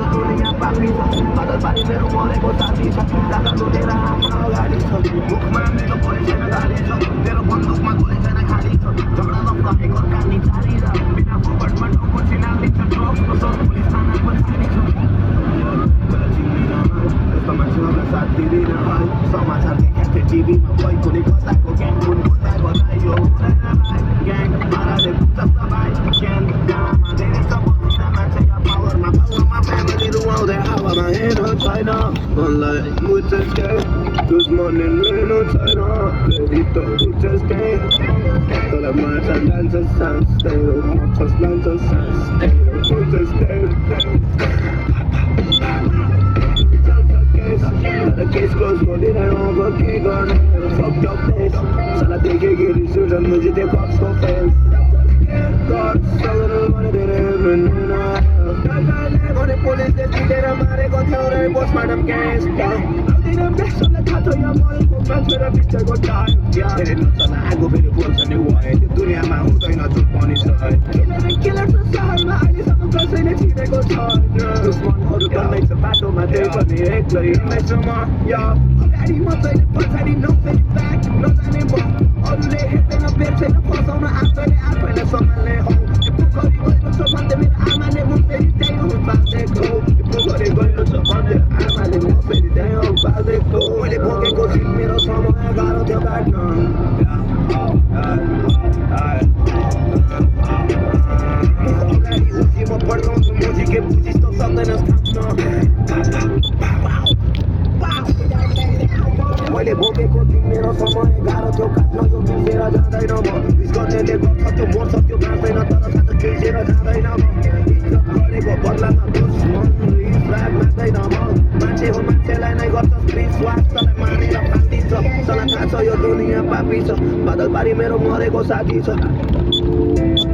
यो दुनियाँ पापी छ बादल पारी मेरो मरेको साथी छ ढाका लुटेर आफ्नो अगाडि छ मुखमा मेरो गोली छैन गाली छ मेरो बन्दुकमा गोली छैन खाली छ झगडा नफलाएको कानी चारी र बिना फोकटमा टाउको छिनालिन्छ ड्रग्सको सर पुलिस थाना पछाडि छ तर चिन्दिनँ यस्तो मान्छेहरूलाई साथ दिँदिन भाइ समाचार देखाएको थियो टिभीमा बैकुले कताको ग्याङ कुन कुर्ता बनायो ग्याङ माराले पुग्छ भाइ ग्याङ गाउँमा धेरै छ बस्दिन मान्छे या पावरमा फ्यामिली रुवाउँदै हावामा हेर्नु छैन मलाई मुचस के दुश्मनी लिनु छैन फेरि त मुचस के तँलाई मार्छ लान्छ सास तेरो मच्छस लान्छ सास तेरो मुचस के तर केस क्लोज गरिरह्यो अब के गर्ने फक अप फेस साला देखेँ कि रिस उठ्छ मुझे त्यो कप्सको फेस भने पुलिसले जितेर मारेको थियो रे पोस्टमार्टम केस थाहा छ यहाँ मरेको मान्छे र पिक्चरको टाइम फेरि नचला आगो फेरि बोल्छ नि वाइ त्यो दुनियाँमा हुँदैन जुट पनि सहर किनर सहरमा अहिलेसम्म कसैले चिनेको छैन दुश्मनहरू डल्दैछ बाटोमा त्यही पनि एक्लै हिँड्दैछु म अगाडि म चाहिँ पछाडि नफेरि ब्याक नजाने म अरूले हेर्दैन बेर्छैन फसाउन आफैले आफैलाई सम्हाल्ने हो पोखरी गएको छ भन्दै मेरो आमाले म फेरि त्यही हो बाँधेको पोखरी गएको छ भन्दै आमाले म फेरि त्यही हो बाँधेको मैले भोगेको दिन मेरो समय गाह्रो थियो काट्न अगाडि उसी म पड्काउँछु मोजी के बुझिस् त सक्दैनस् मैले भोगेको दिन मेरो समय गाह्रो थियो काट्न यो बिर्सेर जाँदैन म बिस गर्नेले गर्छ त्यो मर्छ त्यो बाँच्दैन तर खाँचो बिर्सेर जाँदैन म इज्जत गरेको बदलामा दुश्मन रिस राग माग्दैन म मान्छे हो मान्छेलाई नै गर्छ विश्वास तँलाई मानेर फालिदिन्छ तँलाई थाहा छ यो दुनियाँ पापी छ बादल पारी मेरो मरेको साथी छ